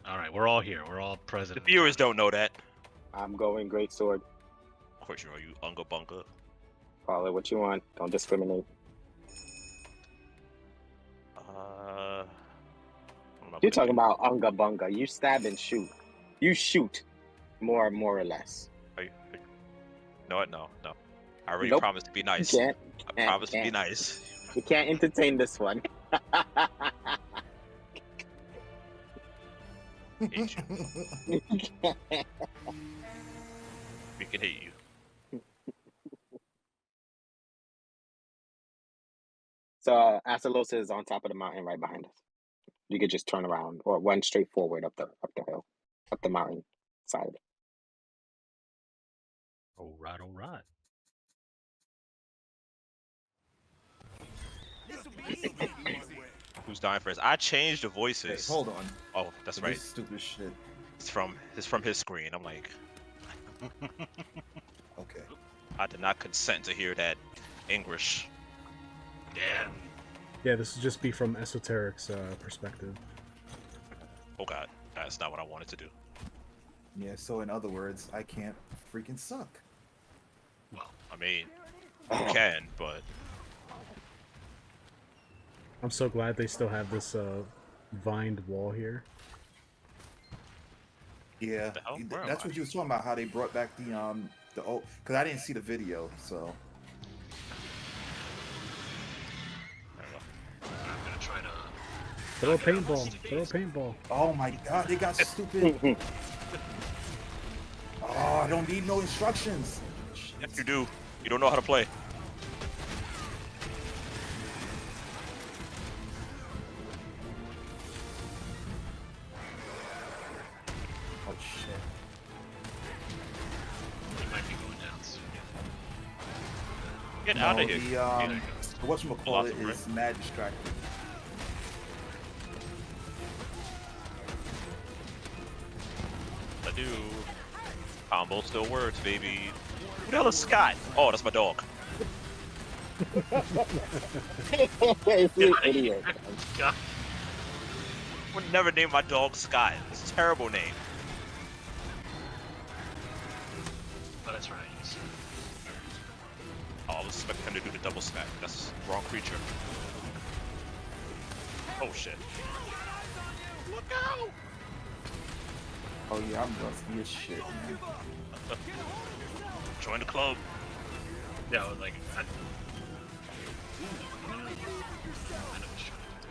All right, we're all here. We're all The present. viewers don't know that. I'm going great sword. Of course, you know you unga bunga. Call it what you want. Don't discriminate. I don't know You're what to talking do. about unga bunga. You stab and shoot. You shoot more or less. No, no, no. I already Nope. promised to be You nice. can't. I promised to be nice. You can't entertain this one. Hate you. We can hate you. So Acilosa is on top of the mountain right behind us. You could just turn around or run straight forward up the hill, up the mountain side. All right, all right. Who's dying first? I changed the Hey, voices. hold on. Oh, that's For right. This stupid shit. It's from his screen. I'm like, Okay. I did not consent to hear that English. Damn. Yeah, this would just be from Esoteric's perspective. Oh god, that's not what I wanted to do. Yeah, so in other words, I can't freaking suck. Well, I mean, you can, but I'm so glad they still have this vined wall here. Yeah, The hell? Where am that's I? what you was talking about. How they brought back the old, because I didn't see the video, so. I'm gonna try to. Throw a paintball. Throw a paintball. Oh my god, they got stupid. Oh, I don't need no instructions. yes, you do. You don't know how to play. Oh shit. It might be going down soon. Get No, out of here. the whatchamacallit Philosopher. is mad distracting. I do. Combo still works, baby. Who the hell is Scott? Oh, that's my dog. You idiot. God. Would never name my dog Scott. It's a terrible name. But that's right. Oh, I was expecting him to do the double smack. That's the wrong creature. Oh shit. Look out! Oh yeah, I'm rusty as shit, man. Join the club. Yeah, like I know what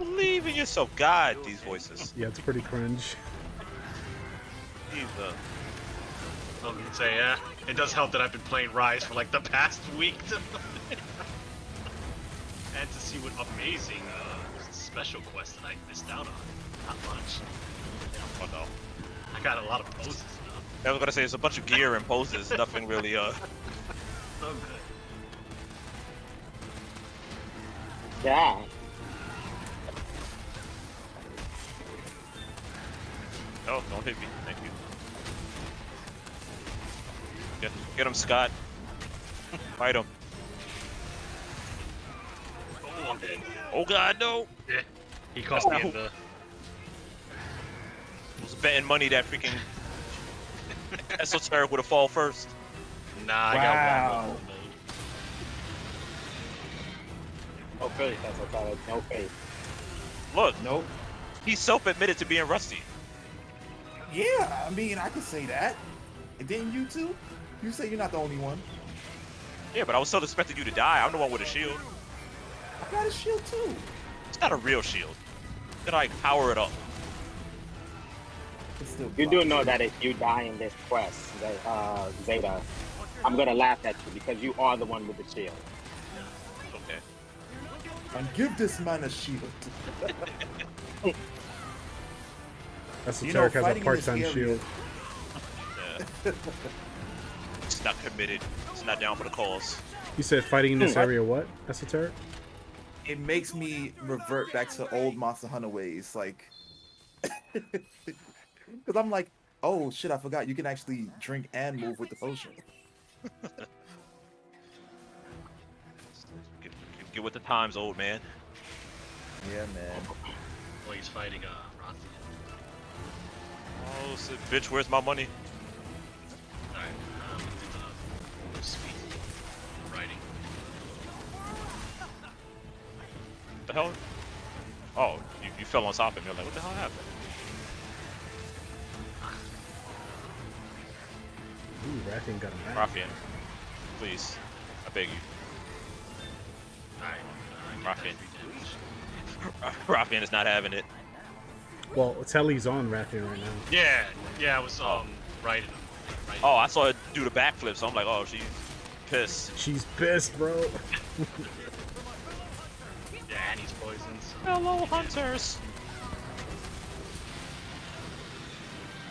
you're Believe in yourself. God, these voices. Yeah, it's pretty cringe. Jesus. I was gonna say, yeah, it does help that I've been playing Rise for like the past week. And to see what amazing special quest that I missed out on. Not much. Oh no. I got a lot of poses now. I was gonna say it's a bunch of gear and poses. Nothing really. So good. Yeah. No, don't hit me. Thank you. Get him, Scott. Fight him. Oh, I'm dead. Oh God, no! Yeah. He cost me in the. I was betting money that freaking Esoteric would have fall first. Nah, I got Wow. one. No faith. That's what I call it. No faith. Look, Nope. he self-admitted to being rusty. Yeah, I mean, I could say that. And didn't you too? You say you're not the only one. Yeah, but I was still expecting you to die. I'm the one with a shield. I got a shield too. It's not a real shield. Then I power it up. It's still You do blocked. know that if you die in this quest, Zeta, I'm gonna laugh at you because you are the one with the shield. Okay. And give this man a shield. Esoteric has a fighting in this part-time area- shield. Yeah. It's not committed. It's not down for the cause. You said fighting in this area what? Esoteric? It makes me revert back to old Monster Hunter ways, like, because I'm like, oh shit, I forgot you can actually drink and move with the potion. Get with the times, old man. Yeah, man. Well, he's fighting Rothian. skills. Bitch, where's my money? Alright, speed writing. The hell? Oh, you fell on top of me. You're like, what the hell happened? Ooh, Rathian got him back. Raffian, please, I beg you. Alright, Raffian. Raffian is not having it. Well, Telly's on Rathian right now. Yeah, I was writing him. Oh, I saw her do the backflip, so I'm like, oh, she's pissed. She's pissed, bro. Yeah, and he's poisoned. So. Hello, hunters.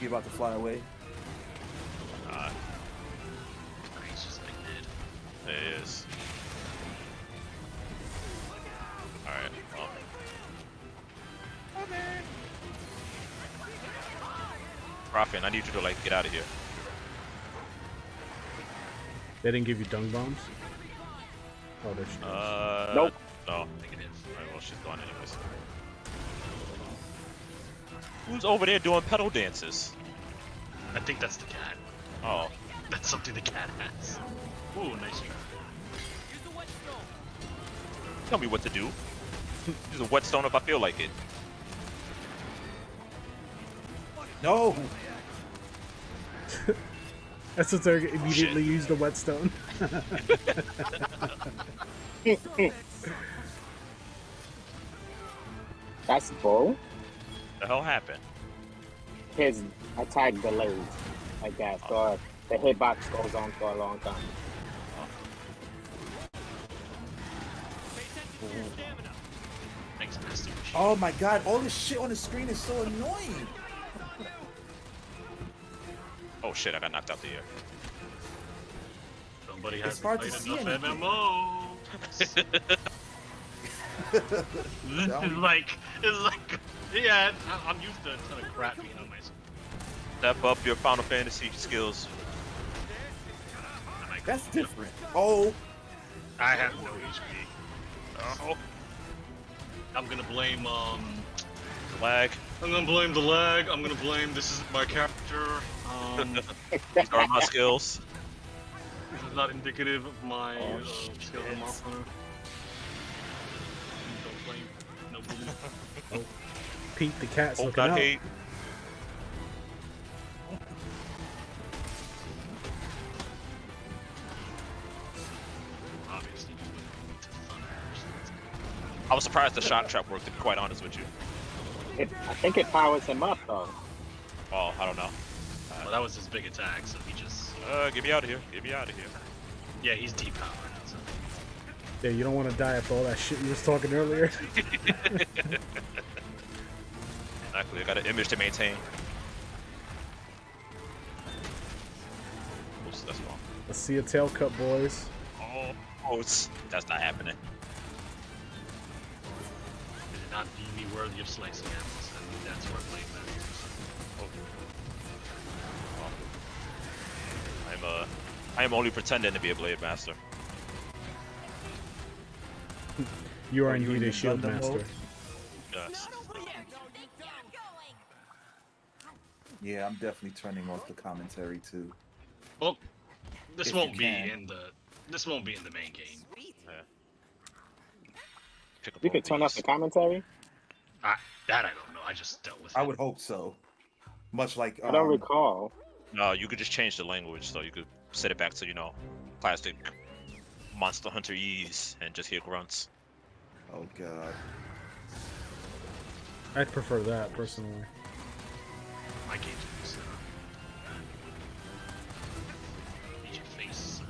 You about to fly away? He's just like dead. It is. Alright, well. Raffian, I need you to, like, get out of here. They didn't give you dung bombs? Oh, there she goes. Nope. No. Negative. Alright, well, she's gone anyways. Who's over there doing pedal dances? I think that's the cat. Oh. That's something the cat has. Ooh, nice shot. Tell me what to do. Use a whetstone if I feel like it. No. That's what they're immediately use the whetstone. That's bull. The hell happened? His attack delayed, I guess, or the hitbox goes on for a long time. Thanks, Master. Oh my god, all this shit on the screen is so annoying. Oh shit, I got knocked out the air. Somebody It's has hard to played see enough anything. MMO. it's like, yeah, I'm used to a ton of crap being on myself. Step up your Final Fantasy skills. That's different. Oh, I have no HP. Oh. I'm gonna blame Lag. I'm gonna blame the lag. I'm gonna blame this is my character. These are my skills. This is not indicative of my skill in Monster. Don't blame no blame. Pete the cat's Oh, looking God out. hate. Obviously, you wouldn't need to thunder. I was surprised the shot trap worked, to be quite honest with you. I think it powers him up though. Oh, I don't know. Well, that was his big attack, so he just Get me out of here. Get me out of here. yeah, he's depowered. So. Yeah, you don't want to die after all that shit you was talking earlier. Exactly. I got an image to maintain. Oops, that's wrong. Let's see a tail cut, boys. Oh, that's not happening. Did it not deem me worthy of slicing apples? I think that's where blame matters. I am only pretending to be a blade master. You are Are you indeed in a shield Gundam master. mode? Yes. yeah, I'm definitely turning off the commentary too. Well, this If won't you be can. in the main game. Pick up You all could turn off these. the commentary. That I don't know. I just dealt with it. I would hope so. Much like I don't recall. No, you could just change the language, so you could set it back to, classic Monster Hunter ease and just hear grunts. Oh god. I'd prefer that personally. My game's so. Need your face.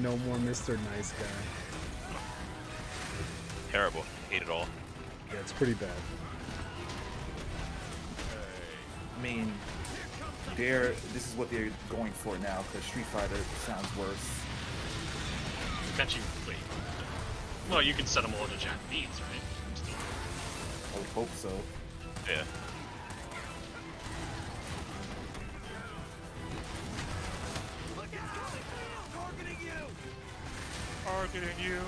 No more Mr. Nice Guy. Terrible. Hate it all. Yeah, it's pretty bad. I mean, this is what they're going for now because Street Fighter sounds worse. Eventually, wait. Well, you can set them all to Japanese, right? I would hope so. Yeah. Targeting you.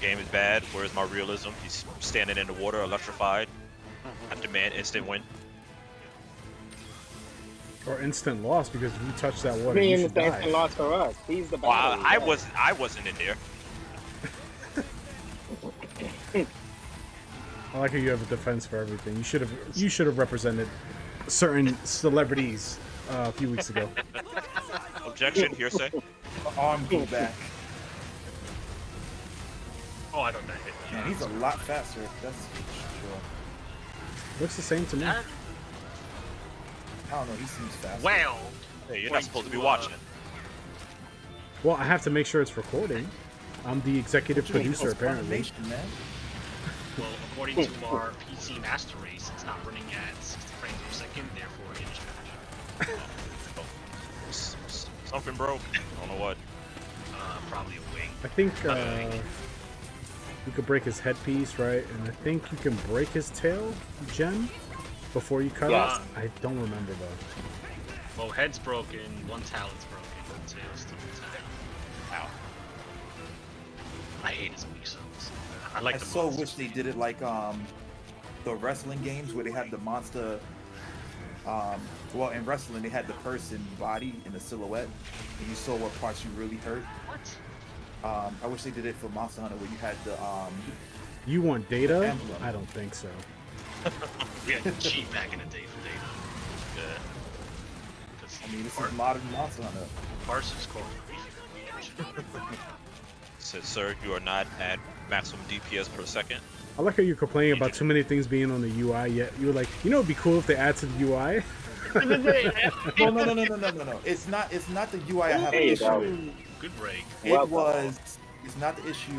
game is bad. Where's my realism? He's standing in the water, electrified. I demand instant win. Or instant loss because if you touch that I water, you mean, should it's the die. instant loss for us. He's the Well, battery. I wasn't in there. I like how you have a defense for everything. You should have represented certain celebrities a few weeks ago. Objection, hearsay. Arm go back. Oh, I don't know. Hit me. Man, he's a lot faster. That's sure. Looks the same to me. That- I don't know. He seems faster. Well, Hey, you're point not supposed to be to, watching. Well, I have to make sure it's recording. I'm the executive producer, apparently. Man. well, according to our PC Master Race, it's not running at 60 frames per second, therefore it is trash. Something broke. I don't know what. Probably a wing. I think you could break his headpiece, right? And I think you can break his tail gem before you cut Yes. it. I don't remember though. Well, head's broken, one talent's broken, one tail's still intact. Wow. I hate his weak zones. I like I the so monsters. wish they did it like the wrestling games where they had the monster. Well, in wrestling they had the person body in the silhouette, and you saw what parts you really hurt. What? I wish they did it for Monster Hunter where you had the You want data? Emblem. I don't think so. We had to cheat back in the day for data. Yeah. Because I mean, this is modern Monster Hunter. Parsons called Said, sir, you are not at maximum DPS per second. I like how you're complaining about too many things being on the UI, yet you're like, you know, it'd be cool if they add to the UI. No. It's not the UI I have an There you issue go. with. Good break. It's not the issue.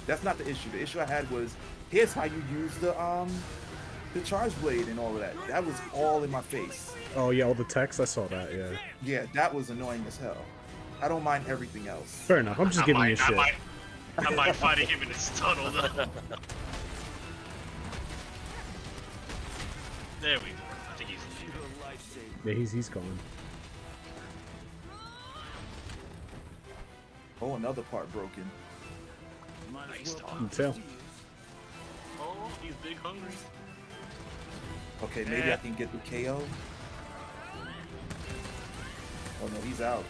That's not the issue. The issue I had was, here's how you use the charge blade and all of that. That was all in my face. Oh yeah, all the text, I saw that, yeah. Yeah, that was annoying as hell. I don't mind everything else. Fair enough, I'm just giving you shit. I might fighting him in his tunnel though. There we go. I think he's leaving. Yeah, he's gone. Oh, another part broken. Nice talk. You can tell. Oh, he's big hungry. Okay, maybe I can get the KO. Oh no, he's out.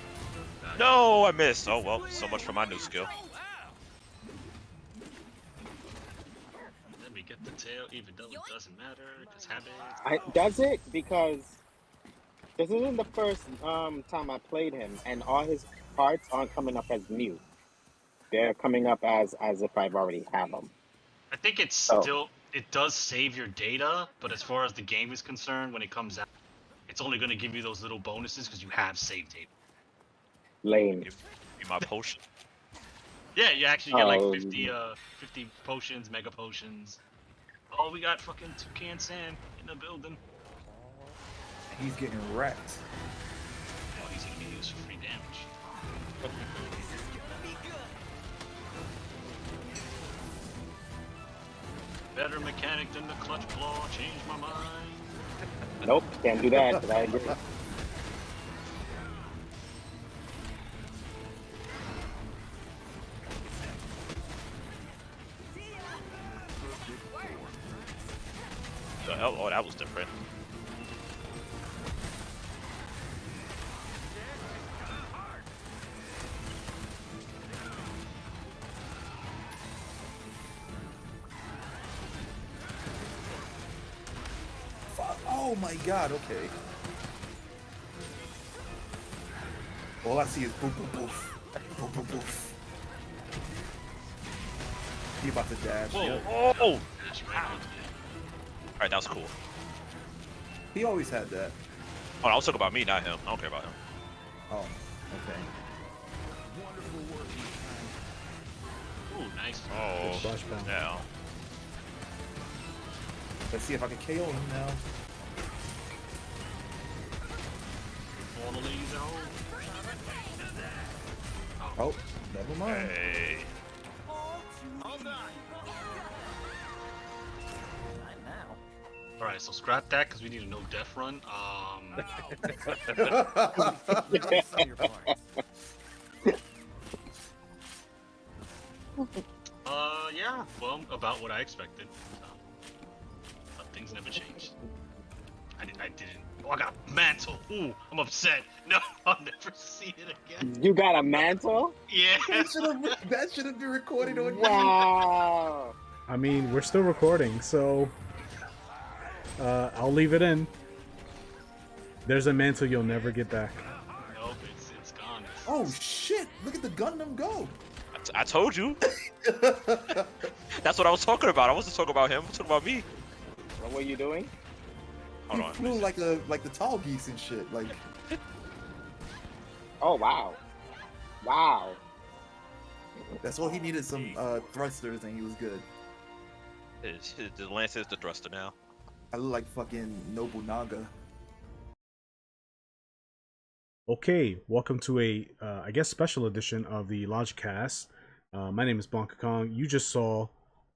No, I missed. Oh well, so much for my new skill. Let me get the tail, even though it doesn't matter, because habit. Does it? Because this isn't the first time I played him, and all his parts aren't coming up as new. They're coming up as if I've already have them. I think it's Oh. still, it does save your data, but as far as the game is concerned, when it comes out, it's only going to give you those little bonuses because you have saved data. Lame. Give me my potion. Yeah, you actually get like Oh. 50 potions, mega potions. Oh, we got fucking Toucan Sam in the building. He's getting wrecked. Oh, he's going to be used for free damage. Better mechanic than the clutch claw, change my mind. Nope, can't do that. But I agree. The hell? Oh, that was different. Oh my god, okay. All I see is boof, boof, boof. Boof, boof, boof. He about to dash. Whoa. Yep. Oh! Dash right onto it. Alright, that was cool. He always had that. Oh, I was talking about me, not him. I don't care about him. Oh, okay. Ooh, nice. Oh, Flash bomb. yeah. Let's see if I can KO him now. Wanna leave the hole? Oh, never mind. Hey. Alright, so scrap that because we need a no death run. Yeah. Well, about what I expected. Things never changed. I didn't. Oh, I got a mantle. Ooh, I'm upset. No, I'll never see it again. You got a mantle? Yeah. That should have been recorded on YouTube. Wow. I mean, we're still recording, so I'll leave it in. There's a mantle you'll never get back. Nope, it's gone. Oh shit! Look at the Gundam go. I told you. That's what I was talking about. I wasn't talking about him. I was talking about me. What were you doing? Hold He on. flew like the tall geese and shit. Like Oh wow. Wow. that's all he needed, some thrusters, and he was good. The Lance is the thruster now. I look like fucking Nobunaga. Okay, welcome to a, I guess, special edition of the Logicast. My name is Blanca Kong. You just saw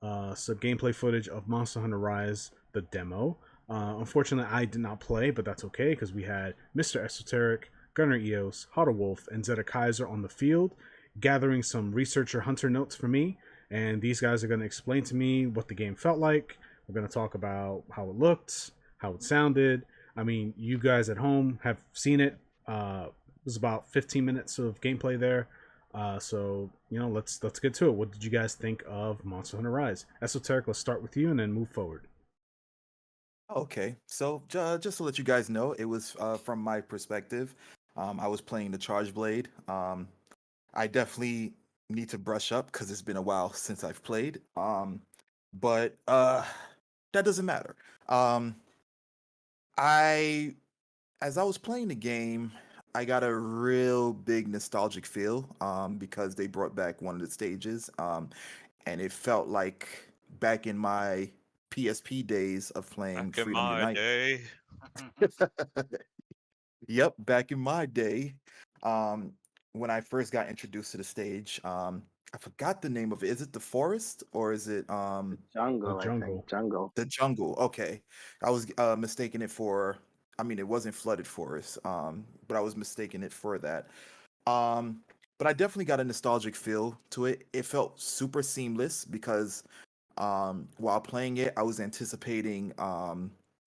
some gameplay footage of Monster Hunter Rise, the demo. Unfortunately, I did not play, but that's okay because we had Mr. Esoteric, Gunner Eos, Hotter Wolf, and Zeta Kaiser on the field, gathering some researcher hunter notes for me. And these guys are going to explain to me what the game felt like. We're going to talk about how it looked, how it sounded. I mean, you guys at home have seen it. It was about 15 minutes of gameplay there. So let's get to it. What did you guys think of Monster Hunter Rise? Esoteric, let's start with you and then move forward. Okay, so just to let you guys know, it was from my perspective. I was playing the Charge Blade. I definitely need to brush up because it's been a while since I've played. But that doesn't matter. I As I was playing the game, I got a real big nostalgic feel because they brought back one of the stages, and it felt like back in my PSP days of playing Back in Freedom my Unite. day. Yep, back in my day, um, when I first got introduced to the stage, I forgot the name of it. Is it the forest or is it Jungle, I Jungle. think. Jungle. the jungle? Okay, I was mistaking it for. I mean, it wasn't flooded forest, but I was mistaking it for that. Um, but I definitely got a nostalgic feel to it. It felt super seamless because while playing it, I was anticipating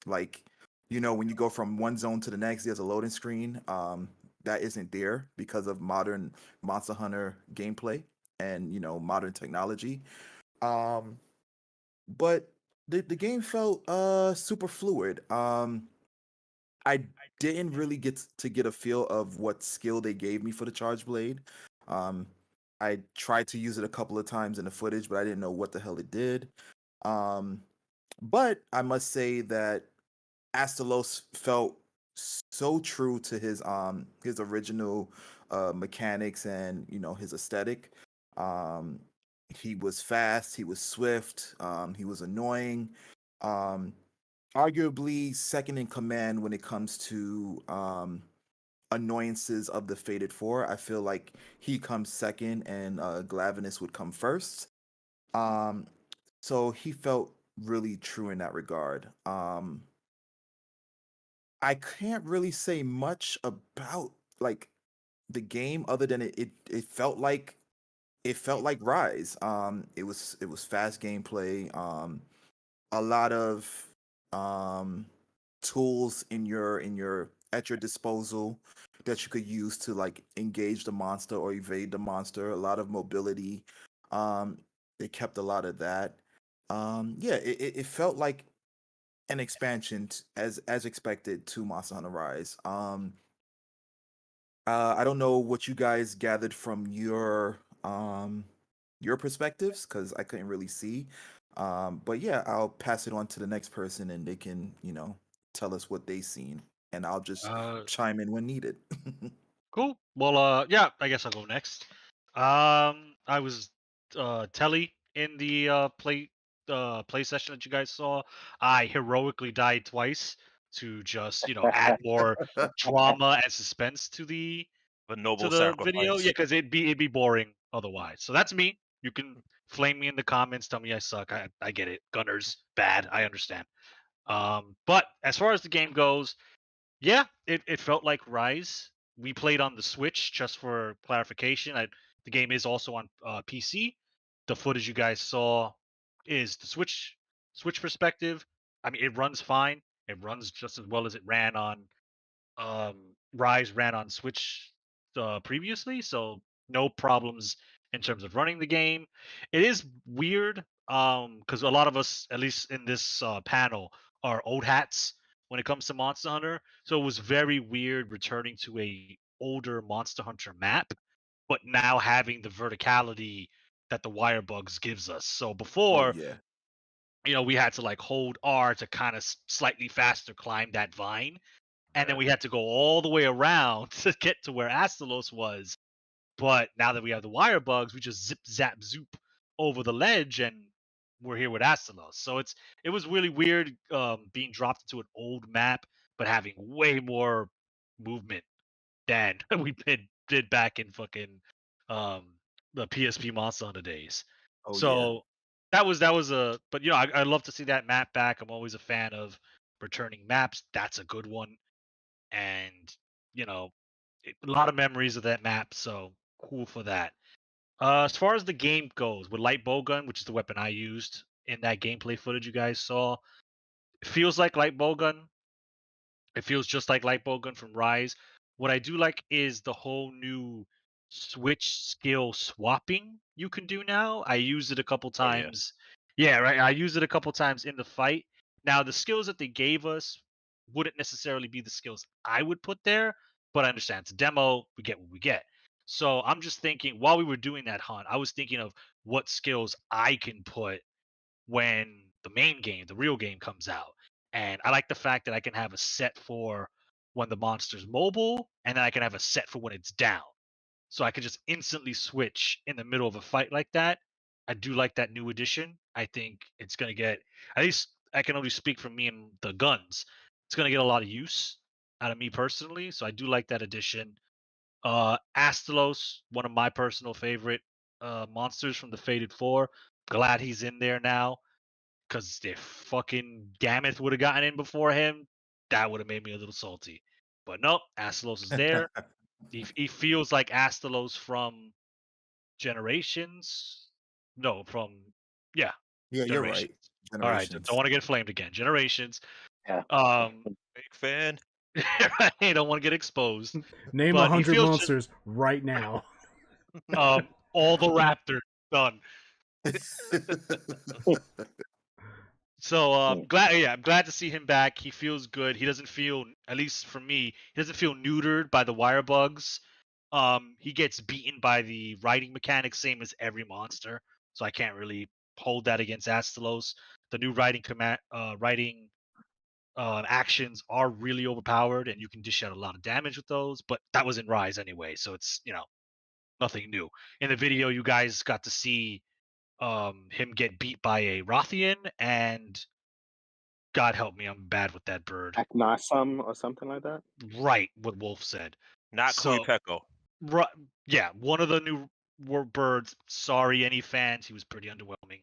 like when you go from one zone to the next, there's a loading screen. That isn't there because of modern Monster Hunter gameplay and modern technology. Um, but the game felt super fluid. I didn't really get a feel of what skill they gave me for the charge blade. Um, I tried to use it a couple of times in the footage, but I didn't know what the hell it did. Um, but I must say that Astalos felt so true to his original mechanics and his aesthetic. Um, he was fast, he was swift, he was annoying. Um, Arguably second in command when it comes to annoyances of the Fated Four. I feel like he comes second and Glavinus would come first. Um, so he felt really true in that regard. I can't really say much about like the game other than it felt like Rise. It was fast gameplay. A lot of um tools in your at your disposal that you could use to like engage the monster or evade the monster. A lot of mobility. Um, they kept a lot of that. Yeah, it felt like an expansion as expected to Monster Hunter Rise. I don't know what you guys gathered from your perspectives because I couldn't really see. But yeah, I'll pass it on to the next person and they can, tell us what they seen, and I'll just Uh, chime in when needed. cool. Well, yeah, I guess I'll go next. I was Telly in the play session that you guys saw. I heroically died twice to just add more drama and suspense to the A noble video. Yeah, sacrifice. because it'd be boring otherwise. So that's me. You can flame me in the comments, tell me I suck. I get it. Gunner's bad. I understand. But as far as the game goes, yeah, it felt like Rise. We played on the Switch, just for clarification. The game is also on PC. the footage you guys saw is the Switch perspective. I mean, it runs fine. It runs just as well as it ran on Rise ran on Switch previously, so no problems in terms of running the game. It is weird because a lot of us, at least in this panel, are old hats when it comes to Monster Hunter. So it was very weird returning to a older Monster Hunter map, but now having the verticality that the wire bugs gives us. So Oh before, yeah. we had to like hold R to kind of slightly faster climb that vine, and then we had to go all the way around to get to where Astalos was. But now that we have the wire bugs, we just zip zap zoop over the ledge and we're here with Astalos. So it was really weird being dropped into an old map, but having way more movement than did back in fucking um the PSP Monster Hunter days. Oh yeah. So that was a but I love to see that map back. I'm always a fan of returning maps. That's a good one. And you know a lot of memories of that map, so cool for that. As far as the game goes, with light bowgun, which is the weapon I used in that gameplay footage you guys saw, it feels like light bowgun. It feels just like light bowgun from Rise. What I do like is the whole new switch skill swapping you can do now. I used it a couple Oh yeah. times. Yeah, right. I used it a couple times in the fight. Now the skills that they gave us wouldn't necessarily be the skills I would put there, but I understand it's a demo. We get what we get. So I'm just thinking while we were doing that hunt, I was thinking of what skills I can put when the main game, the real game comes out. And I like the fact that I can have a set for when the monster's mobile, and then I can have a set for when it's down. So I could just instantly switch in the middle of a fight like that. I do like that new addition. I think it's going to get, at least I can only speak for me and the guns. It's going to get a lot of use out of me personally. So I do like that addition. Astalos, one of my personal favorite monsters from the Faded Four. Glad he's in there now. Because if fucking Gameth would have gotten in before him, that would have made me a little salty. But nope, Astalos is there. He feels like Astalos from Generations. No, from yeah, Yeah, you're right. Generations. All right, don't Generations. want to get flamed again. Generations. Yeah. Um, Big fan. I don't want to get exposed. Name But he 100 feels just monsters right now. all the Raptors done. So Mm. I'm glad to see him back. He feels good. He doesn't feel, at least for me, he doesn't feel neutered by the wire bugs. He gets beaten by the riding mechanics, same as every monster. So I can't really hold that against Astalos. The new riding actions are really overpowered, and you can dish out a lot of damage with those. But that was in Rise anyway, so it's nothing new. In the video, you guys got to see him get beat by a Rothian, and God help me, I'm bad with that bird. Aknasum or something like that. Right, what Wolf said. Not Kui So, Peko. yeah, one of the new birds. Sorry, any fans, he was pretty underwhelming.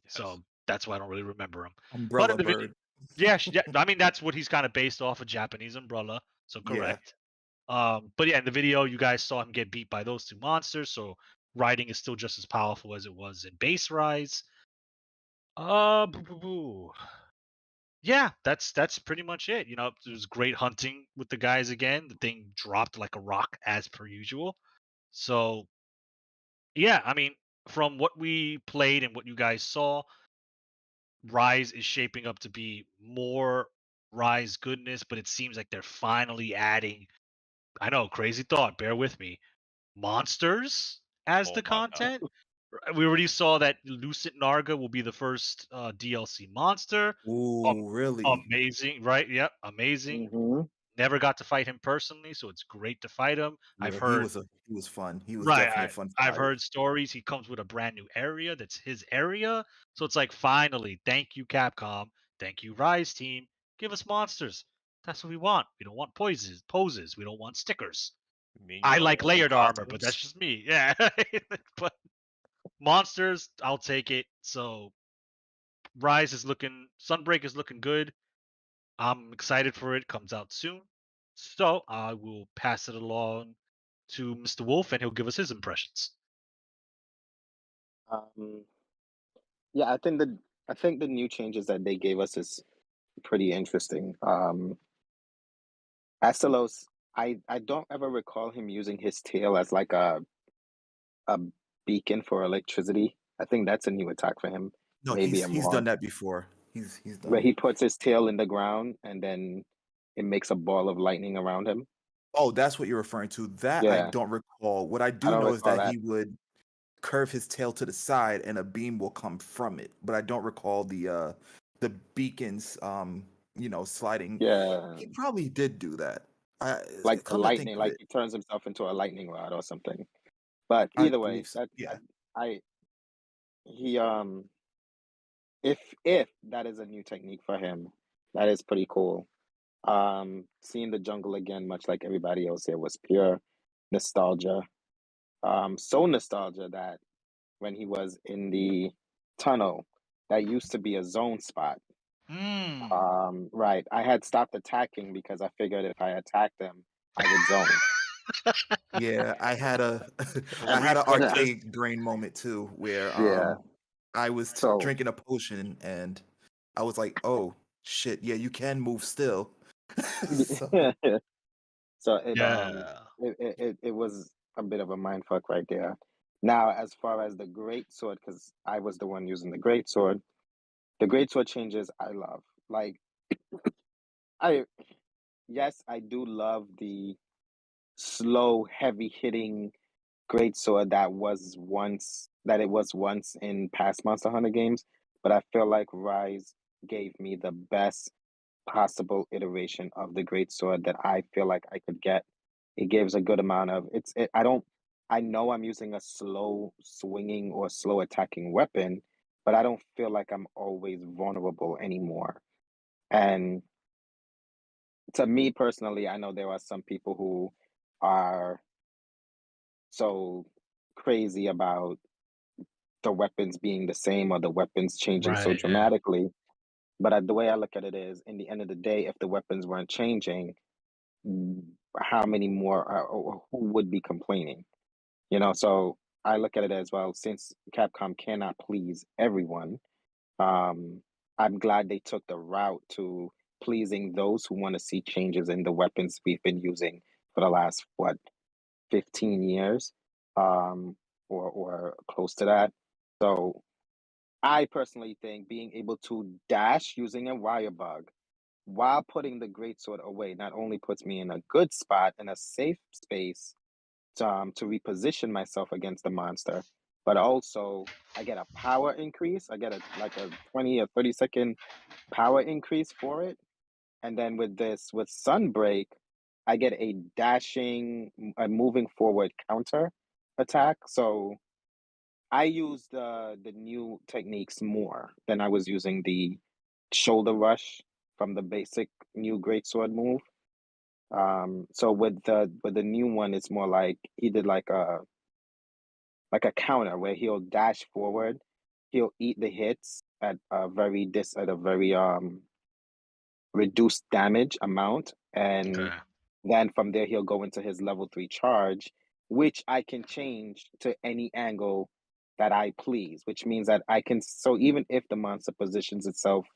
Yes. So that's why I don't really remember him. But Umbrella in the video, bird. yeah, yeah, I mean that's what he's kind of based off, a Japanese umbrella. So Yeah. correct. But yeah, in the video, you guys saw him get beat by those two monsters. So riding is still just as powerful as it was in base Rise. Boo, boo, boo. Yeah, that's pretty much it. It was great hunting with the guys again. The thing dropped like a rock as per usual. So yeah, I mean, from what we played and what you guys saw, Rise is shaping up to be more Rise goodness, but it seems like they're finally adding, I know, crazy thought, bear with me, monsters as Oh the my god. content. We already saw that Lucent Narga will be the first DLC monster. Ooh, really? Amazing, right? Yep, amazing. Mm-hmm. Never got to fight him personally, so it's great to fight him. I've Yeah, heard he was fun. He was right, definitely a fun I've fight. heard stories he comes with a brand new area that's his area. So it's like finally, thank you Capcom, thank you Rise team, give us monsters. That's what we want. We don't want poses. We don't want stickers. You mean you I don't like want layered armor, but that's imposters? just me. Yeah. But monsters, I'll take it. So Rise is looking Sunbreak is looking good. I'm excited for it. Comes out soon. So I will pass it along to Mr. Wolf and he'll give us his impressions. Yeah, I think the new changes that they gave us is pretty interesting. Astalos, I don't ever recall him using his tail as like a beacon for electricity. I think that's a new attack for him. No, Maybe I'm he's done wrong. that before. He's Where done. he puts his tail in the ground and then it makes a ball of lightning around him. Oh, that's what you're referring to. That I Yeah, don't recall. What I I do don't know is recall that that. he would curve his tail to the side and a beam will come from it. But I don't recall the beacons sliding. Yeah, He probably did do that. I like the come to think lightning, of like it, he turns himself into a lightning rod or something. But I either way, believe so. Yeah. I he if that is a new technique for him, that is pretty cool. Seeing the jungle again, much like everybody else here, was pure nostalgia. So nostalgia that when he was in the tunnel, that used to be a zone spot. Hmm. Right. I had stopped attacking because I figured if I attacked them, I would zone. Yeah, I had a I had an Reflex Yeah. test. arcade brain moment too where Yeah. I was So drinking a potion and I was like, "Oh shit, yeah, you can move still." So, so Yeah. it was a bit of a mind fuck right there. Now, as far as the great sword, because I was the one using the great sword changes I love. Like I yes, I do love the slow, heavy hitting great sword that it was once in past Monster Hunter games, but I feel like Rise gave me the best possible iteration of the great sword that I feel like I could get. It gives a good amount of I don't I know I'm using a slow swinging or slow attacking weapon, but I don't feel like I'm always vulnerable anymore. And to me personally, I know there are some people who are so crazy about the weapons being the same or the weapons changing so Right. Yeah. dramatically. But the way I look at it is, in the end of the day, if the weapons weren't changing, how many more, or who would be complaining? You know, so I look at it as well. Since Capcom cannot please everyone, um, I'm glad they took the route to pleasing those who want to see changes in the weapons we've been using for the last 15 years, um, or close to that. So I personally think being able to dash using a wire bug while putting the greatsword away not only puts me in a good spot and a safe space to reposition myself against the monster, but also I get a power increase. I get a 20 or 30-second power increase for it. And then with Sunbreak, I get a a moving forward counter attack. So I use the new techniques more than I was using the shoulder rush from the basic new greatsword move. So with the new one, it's more like he did like a counter where he'll dash forward, he'll eat the hits at a very reduced damage amount, and Okay. then from there he'll go into his level 3 charge, which I can change to any angle that I please, which means that I can, so even if the monster positions itself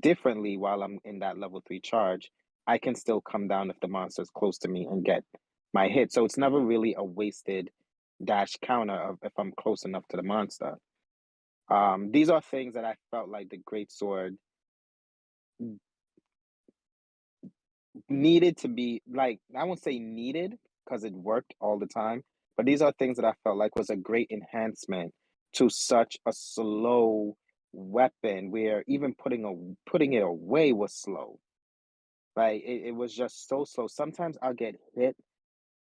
differently while I'm in that level 3 charge, I can still come down if the monster is close to me and get my hit. So it's never really a wasted dash counter of if I'm close enough to the monster. These are things that I felt like the great sword needed to be, like, I won't say needed because it worked all the time, but these are things that I felt like was a great enhancement to such a slow weapon where even putting it away was slow. Like it was just so slow. Sometimes I'll get hit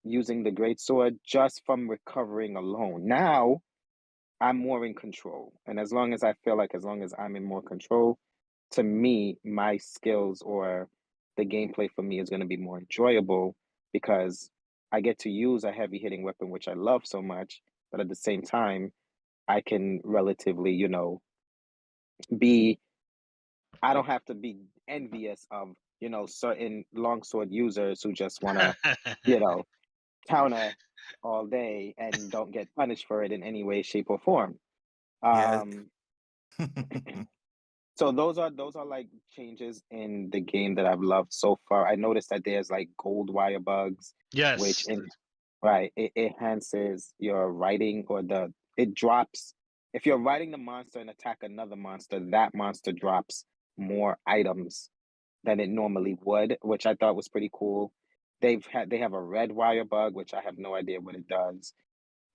using the great sword just from recovering alone. Now I'm more in control. And as long as I feel like as long as I'm in more control, to me, my skills or the gameplay for me is going to be more enjoyable because I get to use a heavy hitting weapon, which I love so much. But at the same time, I can relatively, be, I don't have to be envious of, certain longsword users who just want to, you know, counter all day and don't get punished for it in any way, shape, or form. yeah, Um, So those are like changes in the game that I've loved so far. I noticed that there's like gold wire bugs, which Yes. in right, it enhances your writing or it drops if you're riding the monster and attack another monster, that monster drops more items than it normally would, which I thought was pretty cool. They have a red wire bug, which I have no idea what it does.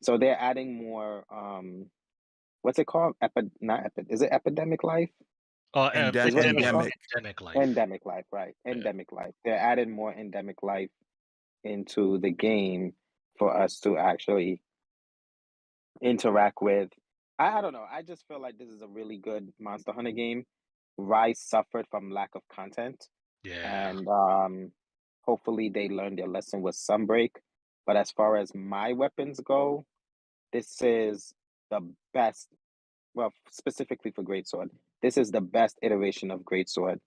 So they're adding more what's it called? Not epi is it epidemic life? Is what it's called? Endemic. Endemic life. Endemic life, right. Yeah. Endemic life. They're adding more endemic life into the game for us to actually interact with. I don't know. I just feel like this is a really good Monster Hunter game. Rise suffered from lack of content, Yeah. and hopefully they learned their lesson with Sunbreak. But as far as my weapons go, this is the best. Well, specifically for Greatsword, this is the best iteration of Greatsword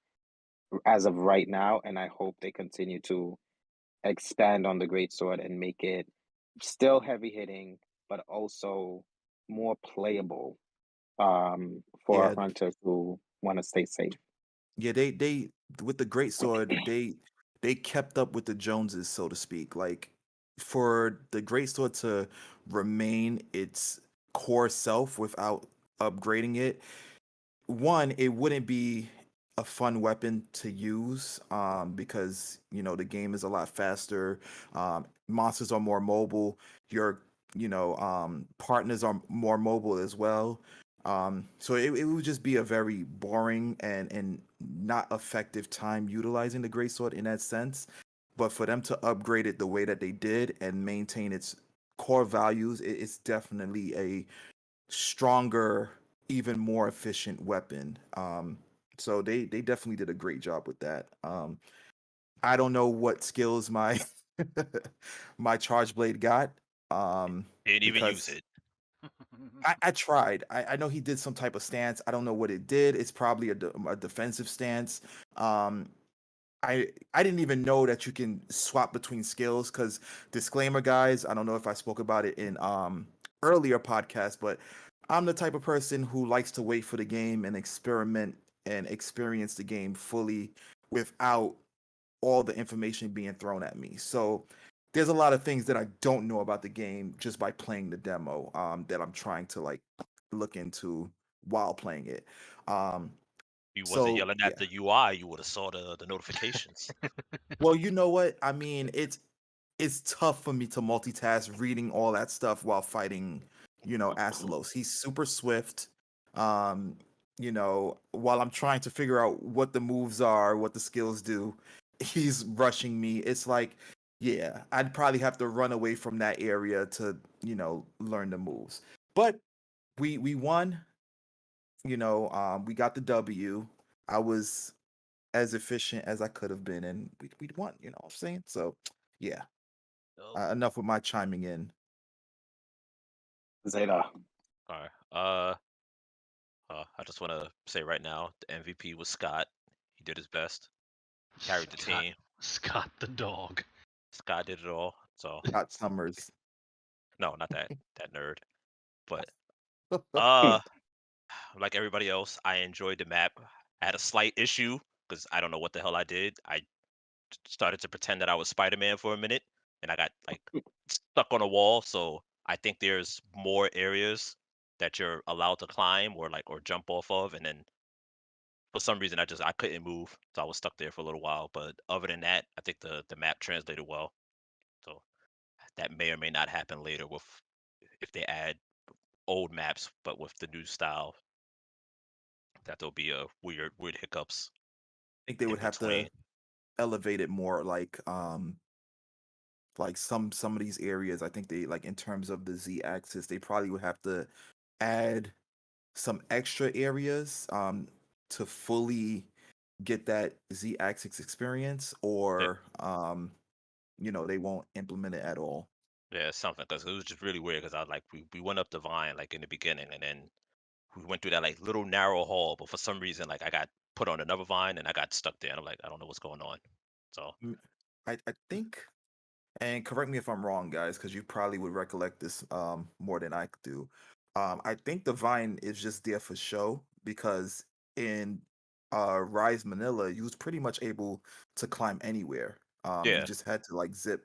as of right now, and I hope they continue to expand on the Greatsword and make it still heavy hitting, but also more playable for Yeah, hunters who want to stay safe. yeah, they with the great sword, they kept up with the Joneses, so to speak. Like for the great sword to remain its core self without upgrading it, one, it wouldn't be a fun weapon to use because the game is a lot faster. Monsters are more mobile. Your partners are more mobile as well. So it would just be a very boring and not effective time utilizing the greatsword in that sense. But for them to upgrade it the way that they did and maintain its core values, it's definitely a stronger, even more efficient weapon. So they definitely did a great job with that. I don't know what skills my my charge blade got. Didn't even use Because it. I tried. I know he did some type of stance. I don't know what it did. It's probably a defensive stance. Um, I didn't even know that you can swap between skills because disclaimer guys, I don't know if I spoke about it in earlier podcasts, but I'm the type of person who likes to wait for the game and experiment and experience the game fully without all the information being thrown at me. So there's a lot of things that I don't know about the game just by playing the demo that I'm trying to like look into while playing it. Um You wasn't so yelling at yeah. the UI, you would have saw the notifications. Well, you know what? I mean, it's tough for me to multitask reading all that stuff while fighting, Astalos. He's super swift. Um, while I'm trying to figure out what the moves are, what the skills do, he's rushing me. It's like, yeah, I'd probably have to run away from that area to, learn the moves. But we won, we got the W. I was as efficient as I could have been, and we'd won. You know what I'm saying? So, yeah. Oh, Enough with my chiming in. Zeta. all right. I just want to say right now, the MVP was Scott. He did his best. Carried the Scott, team. Scott the dog. Scott did it all. So Scott Summers. no, not that nerd. But uh, like everybody else, I enjoyed the map. I had a slight issue because I don't know what the hell I did. I started to pretend that I was Spider-Man for a minute, and I got like stuck on a wall. So I think there's more areas that you're allowed to climb or jump off of, and then for some reason I couldn't move, so I was stuck there for a little while. But other than that, I think the map translated well. So that may or may not happen later with if they add old maps, but with the new style, that there'll be a weird hiccups I think they in would have between. to elevate it more like some of these areas. I think they like in terms of the Z axis, they probably would have to add some extra areas to fully get that Z axis experience, Yeah, or they won't implement it at all. yeah, something because it was just really weird because I like we went up the vine like in the beginning, and then we went through that like little narrow hall, but for some reason like I got put on another vine and I got stuck there, and I'm like I don't know what's going on. So Mm, I think, and correct me if I'm wrong, guys, because you probably would recollect this more than I do. I think the vine is just there for show because in Rise Manila, you was pretty much able to climb anywhere. You Yeah, just had to like zip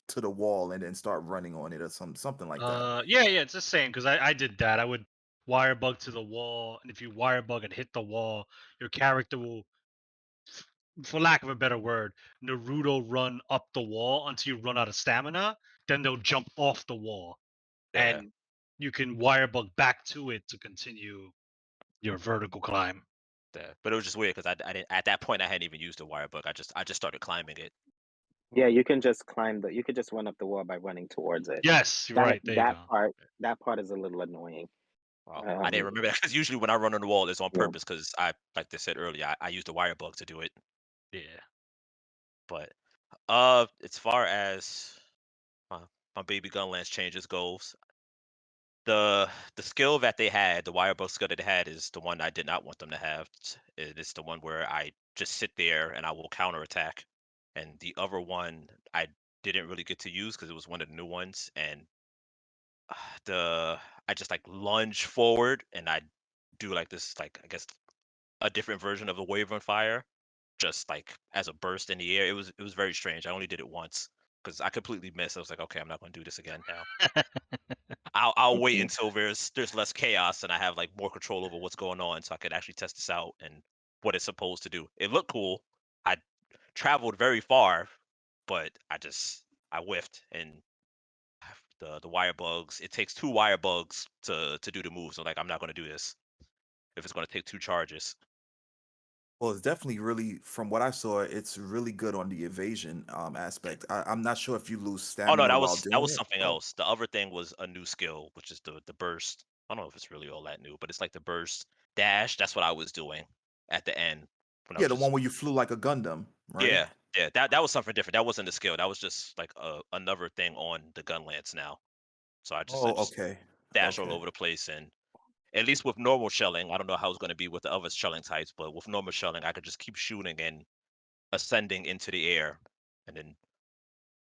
to the wall and then start running on it or something like that. Yeah, it's the same because I did that. I would wire bug to the wall, and if you wire bug and hit the wall, your character will, for lack of a better word, Naruto run up the wall until you run out of stamina. Then they'll jump off the wall, yeah, and you can wire bug back to it to continue your vertical climb. yeah. But it was just weird because I didn't at that point I hadn't even used the wire book. I just started climbing it. Yeah, you can just you could just run up the wall by running towards it. Yes, you're That right. There you that go. part that part is a little annoying. Wow, I didn't Um, remember that because usually when I run on the wall, it's on yeah. purpose because like they said earlier, I use the wire bug to do it. Yeah. But as far as my, my baby Gunlance changes goes, the skill that they had, the wire bug skill that they had, is the one I did not want them to have. It is the one where I just sit there and I will counterattack. And the other one I didn't really get to use because it was one of the new ones, and the I just like lunge forward and I do like this, like I guess a different version of the wave on fire, just like as a burst in the air. It was very strange. I only did it once because I completely missed. I was like, okay, I'm not going to do this again now. I'll wait Mhm. until there's less chaos and I have like more control over what's going on, so I could actually test this out and what it's supposed to do. It looked cool. I traveled very far, but I whiffed, and the wire bugs. It takes two wire bugs to do the move. So like I'm not going to do this if it's going to take two charges. Well, it's definitely really, from what I saw, it's really good on the evasion aspect. I'm not sure if you lose Oh no, stamina that while was that doing was it. something Oh, else. The other thing was a new skill, which is the burst. I don't know if it's really all that new, but it's like the burst dash. That's what I was doing at the end when I yeah, was the just one where you flew like a Gundam, right? yeah, yeah. That was something different. That wasn't the skill. That was just like another thing on the gun lance now. So I Oh, just okay, dash all okay. over the place, and at least with normal shelling, I don't know how it's going to be with the other shelling types, but with normal shelling, I could just keep shooting and ascending into the air, and then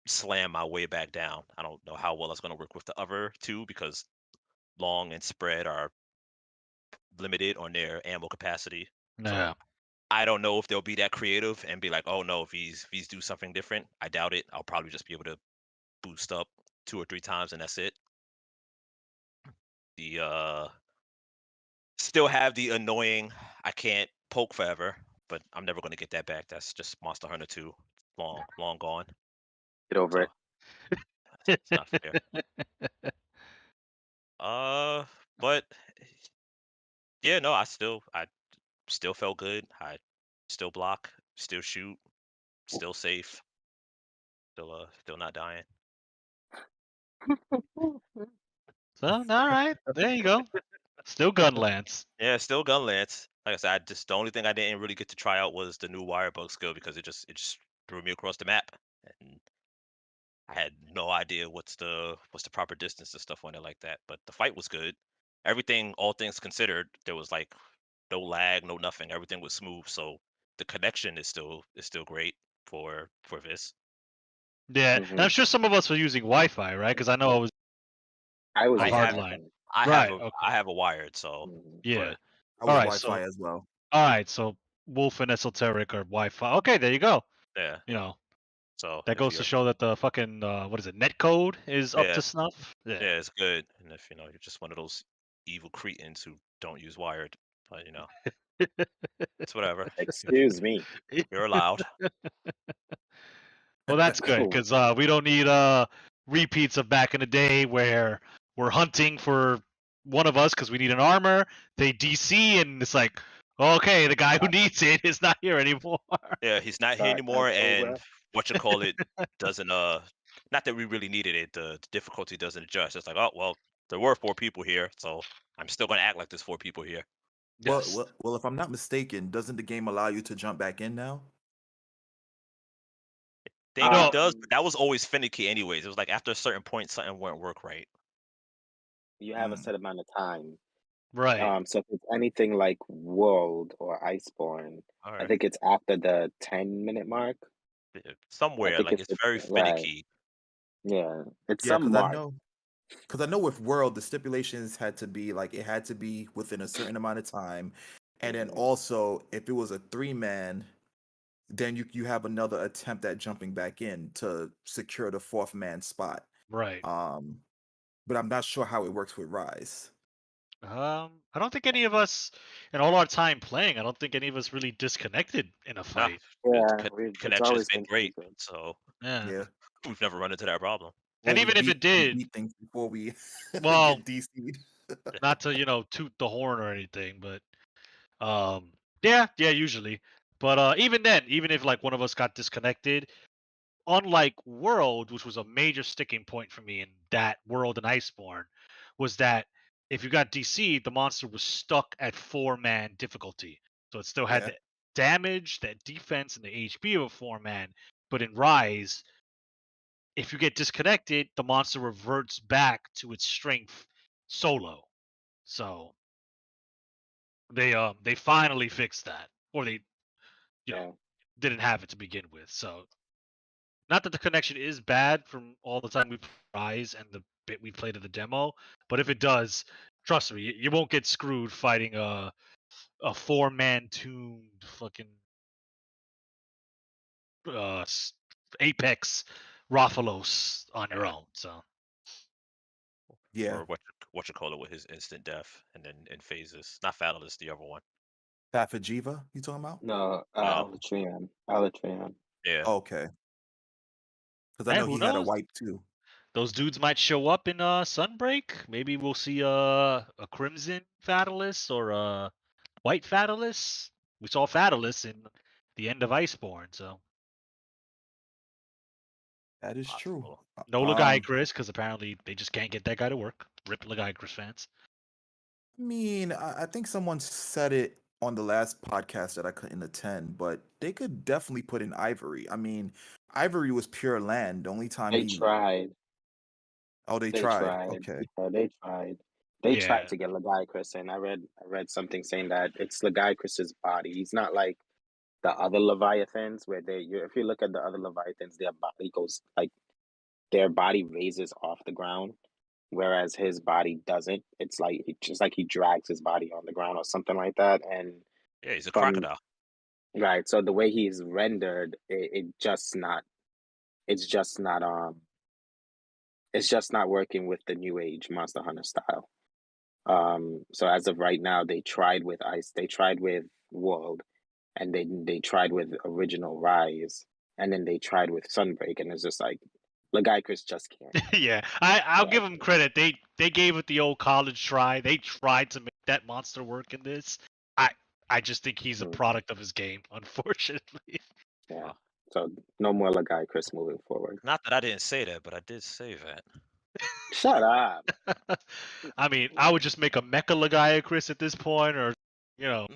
slam my way back down. I don't know how well it's going to work with the other two because long and spread are limited on their ammo capacity. So Yeah. I don't know if they'll be that creative and be like, oh no, if these do something different. I doubt it. I'll probably just be able to boost up 2 or 3 times and that's it. The still have the annoying I can't poke forever, but I'm never gonna get that back. That's just Monster Hunter 2. Long gone. Get over So it. it's not fair. Uh but yeah, no, I still felt good. I still block, still shoot, still safe, still not dying. So, all right. There you go. Still gun lance. Yeah, still gun lance. Like I said, the only thing I didn't really get to try out was the new wire bug skill because it just threw me across the map, and I had no idea what's the proper distance and stuff on it like that. But the fight was good. Everything, all things considered, there was like no lag, no nothing. Everything was smooth. So the connection is still great for this. Yeah, and Hmm. I'm sure some of us were using Wi-Fi, right? Because I know I was I was a I using hard have Wi-Fi. line. I have Right. a Okay. I have a wired, so Mhm. Yeah. but I All was right. Wi-Fi So, as well. all right. So, Wolf and Esoteric are Wi-Fi. Okay. There you go. yeah. You know, So that if goes to you're show that the fucking what is it? Net code is up yeah to snuff. Yeah. yeah it's good, and if you're just one of those evil cretins who don't use wired, but it's whatever. Excuse me. You're allowed. Well, that's good because we don't need repeats of back in the day where we're hunting for one of us because we need an armor. They DC and it's like, okay, the guy who Dark, needs it is not here anymore. Yeah, he's not here Dark anymore, and October. what you call it doesn't not that we really needed it. The difficulty doesn't adjust. It's like, oh well, there were 4 people here, so I'm still gonna act like there's 4 people here. Well, Yes. well, well, if I'm not mistaken, doesn't the game allow you to jump back in now? Think it No. does, but Um, that was always finicky anyways. It was like after a certain point, something wouldn't work right. you have a Mm. set amount of time. Right. So if it's anything like World or Iceborne, All I right, think it's after the 10-minute mark. I somewhere think like it's it's very right. finicky. Yeah, it's Yeah, some because I mark. know. because I know with World the stipulations had to be like it had to be within a certain amount of time, and then also if it was a 3-man, then you have another attempt at jumping back in to secure the 4th man spot. Right. But I'm not sure how it works with Rise. I don't think any of us, in all our time playing, I don't think any of us really disconnected in a Nah, fight. the Yeah, it's connection has always been been pretty great, good. so Yeah. Yeah. we've never run into that problem. And Well, even if it we did, beat things before we well, get DC'd. not to, toot the horn or anything, but yeah, usually. But even then, even if like one of us got disconnected, unlike World, which was a major sticking point for me in that World and Iceborne, was that if you got DC'd, the monster was stuck at 4-man difficulty. So it still had Yeah. the damage, that defense, and the HP of a 4-man. But in Rise, if you get disconnected, the monster reverts back to its strength solo. So they finally fixed that. Or they, you know, Yeah. didn't have it to begin with. So not that the connection is bad from all the time we play Rise and the bit we played of the demo, but if it does, trust me, you won't get screwed fighting a 4-man tuned fucking Apex Rathalos on your own. So Yeah. Or what you call it with his instant death and then in phases. Not Fatalist, the other one. Pathajiva, you talking about? No, Um, Alatrian. Alatrian. yeah. Okay. Because I hey, know who he's at a knows? wipe too. Those dudes might show up in Sunbreak. Maybe we'll see a Crimson Fatalist or a White Fatalist. We saw Fatalist in the end of Iceborne, so That is true. Possible. no Um, Chris, because apparently they just can't get that guy to work. Rip Chris fans. I mean, I think someone said it on the last podcast that I couldn't attend, but they could definitely put in Ivory. I mean, Ivory was pure land. The only time They he tried. they They tried. tried. Okay. Yeah, they tried. They tried Yeah, to get Lagai Chris in. I read something saying that it's Lagai Chris's body. He's not like the other Leviathans where if you look at the other Leviathans, their body goes like their body raises off the ground, whereas his body doesn't. It's just like he drags his body on the ground or something like that. And Yeah, he's a from crocodile. right, so the way he's rendered, it's just not it's just not working with the new age Monster Hunter style. So as of right now, they tried with Ice, they tried with World, and they tried with original Rise, and then they tried with Sunbreak, and it's just like Chris just can't. yeah. I'll Yeah. give them credit. They gave it the old college try. They tried to make that monster work in this. I I just think he's a Mhm. product of his game, unfortunately. Yeah. Uh, So no more Chris moving forward. Not that I didn't say that, but I did say that. Shut up. I mean, I would just make a Mecha Chris at this point, or you know, a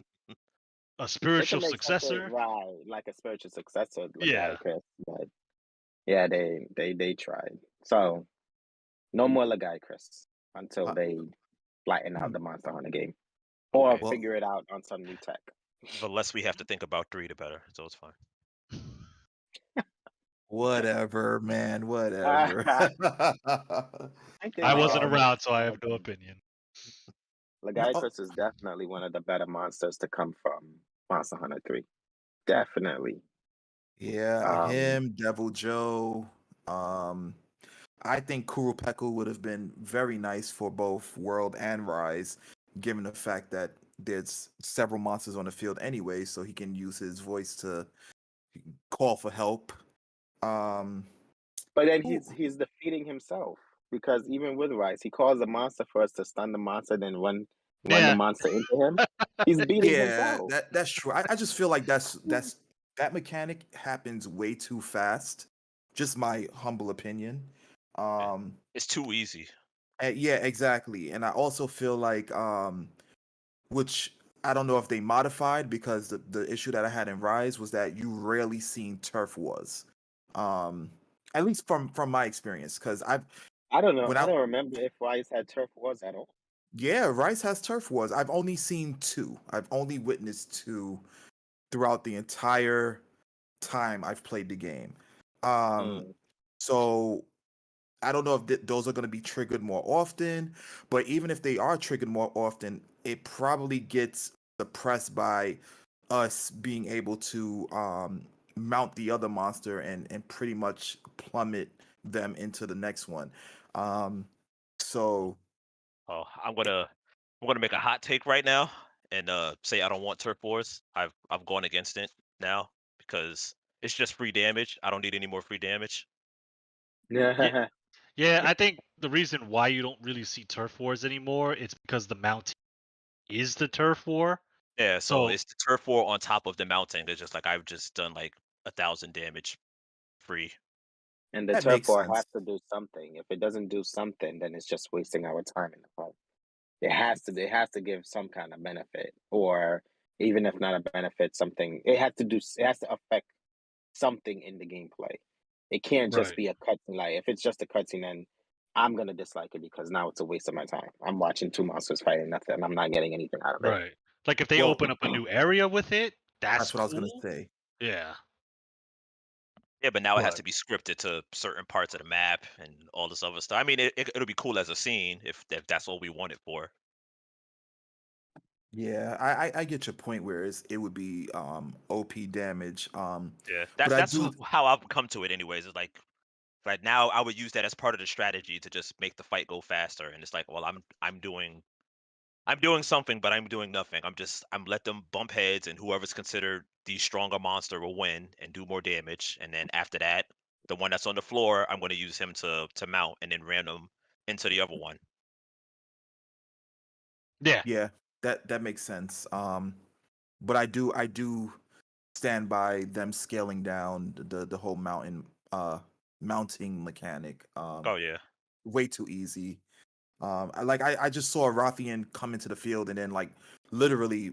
They can spiritual make something successor. right, like a spiritual successor of Yeah. Chris, but yeah, they tried. So no more Chris until Uh, they flatten out hmm, the Monster Hunter game or Okay. well, figure it out on some new tech. The less we have to think about 3, the better. So it's fine. whatever, man. Whatever. I think I wasn't Lagai Chris around, is so I one have of no the opinion. No, Chris is definitely one of the better monsters to come from Monster Hunter 3. Definitely. yeah, Um, him, Devil Joe. Um, I think Kuropeku would have been very nice for both World and Rise, given the fact that there's several monsters on the field anyway, so he can use his voice to call for help. Um, but then who? he's defeating himself because even with Rice, he calls the monster first to stun the monster, then run the Yeah. monster into him. He's beating Yeah, himself. that's true. I just feel like that's that mechanic happens way too fast. Just my humble opinion. Yeah. Um, It's too easy. yeah, exactly. And I also feel like which I don't know if they modified because the issue that I had in Rise was that you rarely seen turf wars. At least from my experience, because I don't know. when I I don't remember if Rice had turf wars at all. yeah, Rice has turf wars. I've only seen two. I've only witnessed two throughout the entire time I've played the game. Um, Mm. so I don't know if those are going to be triggered more often, but even if they are triggered more often, it probably gets suppressed by us being able to mount the other monster and pretty much plummet them into the next one. Um, so Oh, I'm gonna make a hot take right now and say I don't want turf wars. I've gone against it now because it's just free damage. I don't need any more free damage. Yeah, Yeah. yeah. I think the reason why you don't really see turf wars anymore it's because the mountain is the turf war. Yeah, so So it's the turf war on top of the mountain. It's just like I've just done like 1,000 damage free. And the that turf makes war sense. has to do something. If it doesn't do something, then it's just wasting our time in the fight. It has to give some kind of benefit, or even if not a benefit, something. It has to affect something in the gameplay. It can't just right, be a cutscene. Like if it's just a cutscene, then I'm gonna dislike it because now it's a waste of my time. I'm watching two monsters fighting nothing. I'm not getting anything out of it. right. Like if they Well, open up a new area with it, that's that's what I was going to cool. say. Yeah, Yeah, but now it has but to be scripted to certain parts of the map and all this other stuff. I mean, it'll be cool as a scene if that's all we want it for. Yeah, I get your point where it would be OP damage. Yeah, But that's I that's do how I've come to it. Anyways, it's like right now I would use that as part of the strategy to just make the fight go faster. And it's like, well, I'm doing something, but I'm doing nothing. I'm let them bump heads, and whoever's considered the stronger monster will win and do more damage. And then after that, the one that's on the floor, I'm going to use him to mount and then ram them into the other one. yeah, Yeah, that makes sense. But I do stand by them scaling down the whole mounting mechanic. Oh yeah, Way too easy. I just saw a Rothian come into the field and then like literally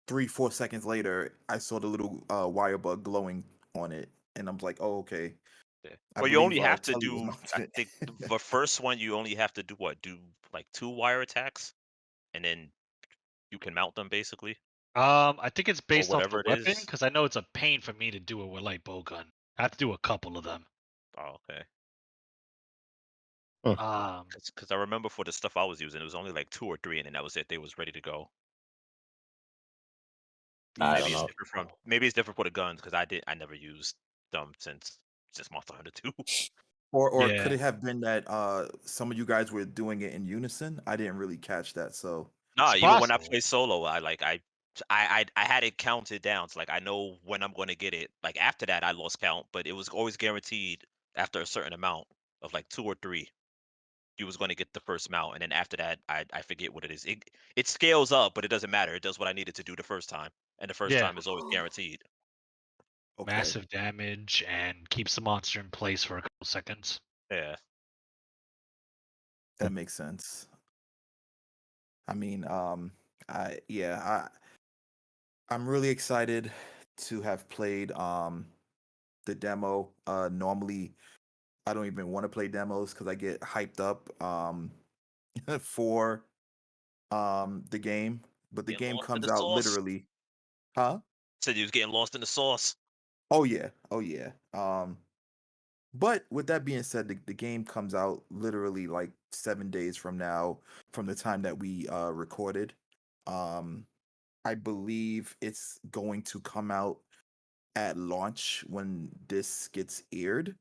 3-4 seconds later I saw the little wire bug glowing on it and I'm like, oh okay. yeah. I Well, you only believe have to Telly was do. I mounting it. think the first one you only have to do what? Do like 2 wire attacks, and then you can mount them basically, I think it's or based off the whatever it weapon is. because I know it's a pain for me to do it with light bowgun. I have to do a couple of them. Oh, okay. Hmm. Um, Because I remember for the stuff I was using, it was only like 2 or 3, and then that was it. They was ready to go. I Yeah. don't Maybe it's know. different for the guns because I never used them since just Monster Hunter 2. Or could yeah. it have been that some of you guys were doing it in unison? I didn't really catch that. So Nah, It's even when I possible. play solo, I had it counted down. So like I know when I'm going to get it. Like after that, I lost count, but it was always guaranteed after a certain amount of like 2 or 3. You was going to get the first mount, and then after that, I forget what it is. It scales up, but it doesn't matter. It does what I needed to do the first time, and the first Yeah. time is always guaranteed. okay, Massive damage and keeps the monster in place for a couple seconds. Yeah. that makes sense. I mean, I yeah, I'm really excited to have played the demo. Normally I don't even want to play demos because I get hyped up for the game. But the Getting game lost in comes the out sauce. literally. Huh? Said you was getting lost in the sauce. Oh yeah. Oh yeah. But with that being said, the game comes out literally like 7 days from now, from the time that we recorded. Um I believe it's going to come out at launch when this gets aired.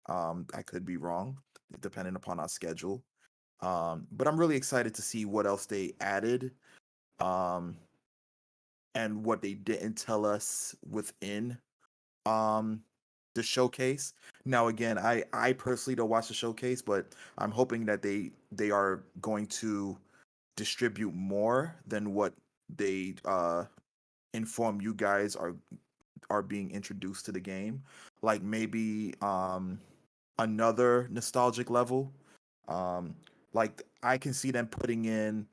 I could be wrong, depending upon our schedule. But I'm really excited to see what else they added, um, and what they didn't tell us within um the showcase. Now again, I personally don't watch the showcase, but I'm hoping that they are going to distribute more than what they inform you guys are being introduced to the game. Like maybe another nostalgic level. Um like I can see them putting in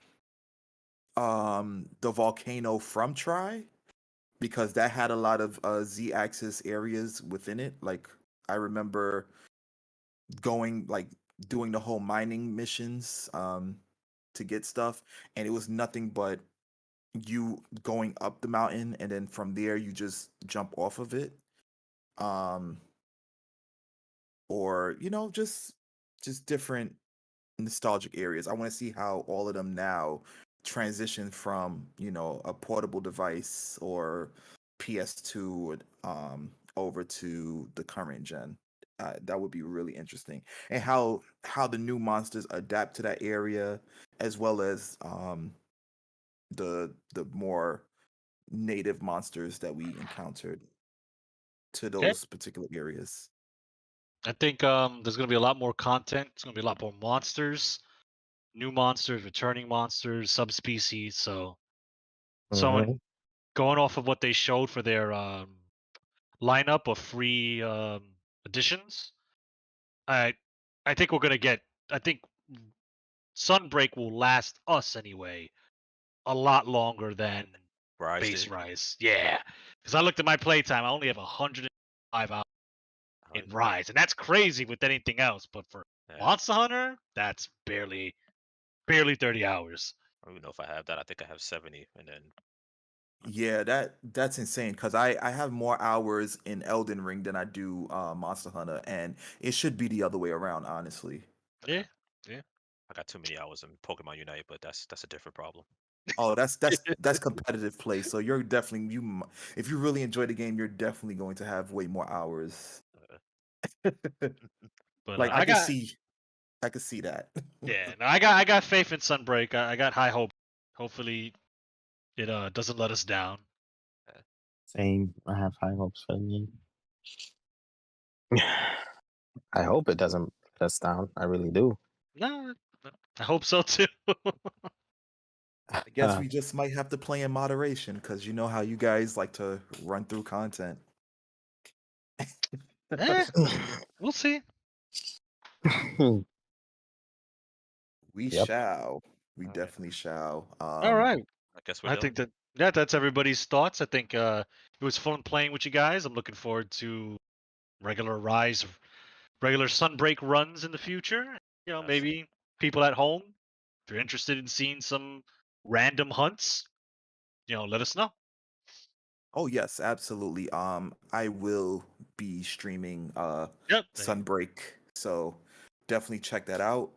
the volcano from Try because that had a lot of Z-axis areas within it. Like I remember going like doing the whole mining missions to get stuff and it was nothing but you going up the mountain and then from there you just jump off of it. Um or just just different nostalgic areas. I want to see how all of them now transition from, a portable device or PS2 over to the current gen. That would be really interesting, and how the new monsters adapt to that area, as well as the more native monsters that we encountered to Okay. those particular areas. I think there's gonna be a lot more content. It's gonna be a lot more monsters, new monsters, returning monsters, subspecies. So Hmm. going off of what they showed for their lineup of free additions, I I think we're gonna get. I think Sunbreak will last us anyway a lot longer than Rise base did. Rise. Yeah, because I looked at my playtime. I only have 105 hours Oh, in Rise, and that's crazy with anything else. But for yeah. Monster Hunter, that's barely 30 hours. I don't even know if I have that. I think I have 70, and then Yeah, that's insane because I have more hours in Elden Ring than I do Monster Hunter, and it should be the other way around, honestly. Yeah, yeah. I got too many hours in Pokemon Unite, but that's a different problem. Oh, that's competitive play. So you're definitely if you really enjoy the game, you're definitely going to have way more hours. But Like I got I could see that. yeah. No, I got faith in Sunbreak. I got high hope. Hopefully, it doesn't let us down. Same. I have high hopes for the game. I hope it doesn't let us down. I really do. No, I hope so too. I guess we just might have to play in moderation because you know how you guys like to run through content. Eh, we'll see. We Yep. shall. We Alright. definitely shall. All right. I guess we're I done. think that's everybody's thoughts. I think it was fun playing with you guys. I'm looking forward to regular Rise, regular Sunbreak runs in the future. Yes. Maybe people at home, if you're interested in seeing some random hunts, let us know. Oh yes, absolutely. I will be streaming Yep. Sunbreak, so definitely check that out.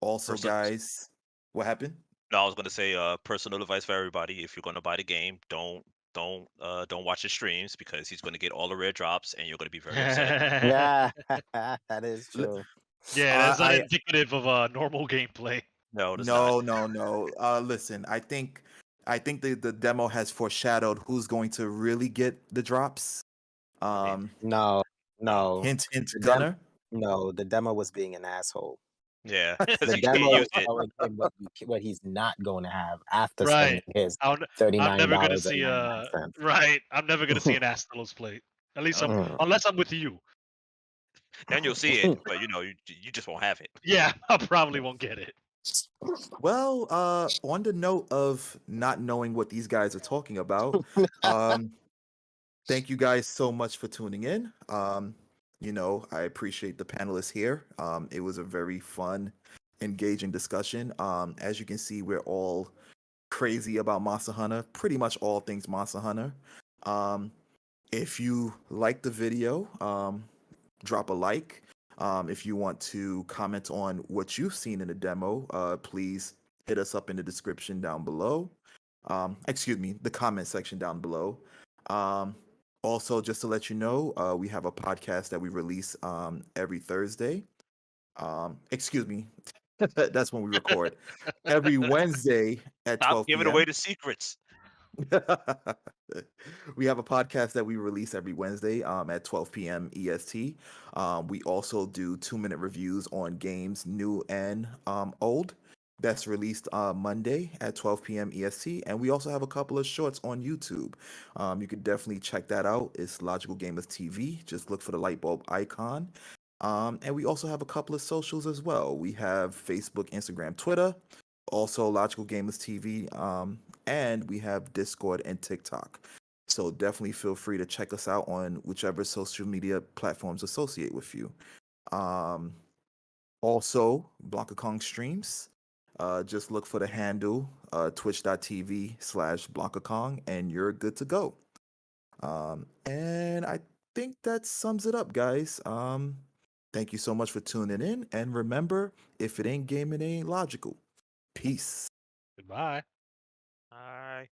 Also, Person, guys, what happened? no, I was gonna say, personal advice for everybody: if you're gonna buy the game, don't watch his streams because he's gonna get all the rare drops, and you're gonna be very upset. Yeah, that is L- true. Yeah, that's not I indicative of normal gameplay. No, it's not. no. Listen, I think the demo has foreshadowed who's going to really get the drops. Really? No, No. no. Hint, hint, The dem Gunner. no, the demo was being an asshole. Yeah, because The you can't demo use is it. showing him what he's not going to have after Right. spending his I'm never gonna $39 and see 99 right. I'm never gonna see an Astalos plate. At least Nope. unless I'm with you. Then you'll see it, but you just won't have it. Yeah, I probably won't get it. Well, on the note of not knowing what these guys are talking about, um, thank you guys so much for tuning in. I appreciate the panelists here. It was a very fun, engaging discussion. As you can see, we're all crazy about Monster Hunter, pretty much all things Monster Hunter. Um, if you like the video, drop a like. If you want to comment on what you've seen in the demo, please hit us up in the description down below. Excuse me, the comment section down below. Um, Also, just to let you know, we have a podcast that we release every Thursday. Excuse me, that's when we record. Every Wednesday at Stop 12 giving away p.m. the secrets. We have a podcast that we release every Wednesday at 12 p.m. EST. We also do 2-minute reviews on games new and old. That's released Monday at 12 p.m. EST. And we also have a couple of shorts on YouTube. You could definitely check that out. It's Logical Gamers TV. Just look for the light bulb icon. And we also have a couple of socials as well. We have Facebook, Instagram, Twitter. Also, Logical Gamers TV. And we have Discord and TikTok. So definitely feel free to check us out on whichever social media platforms associate with you. Also, Blanca Kong streams. Just look for the handle twitch.tv/Blanca Kong and you're good to go. And I think that sums it up, guys. Thank you so much for tuning in. And remember, if it ain't gaming, it ain't logical. Peace. Goodbye. All right.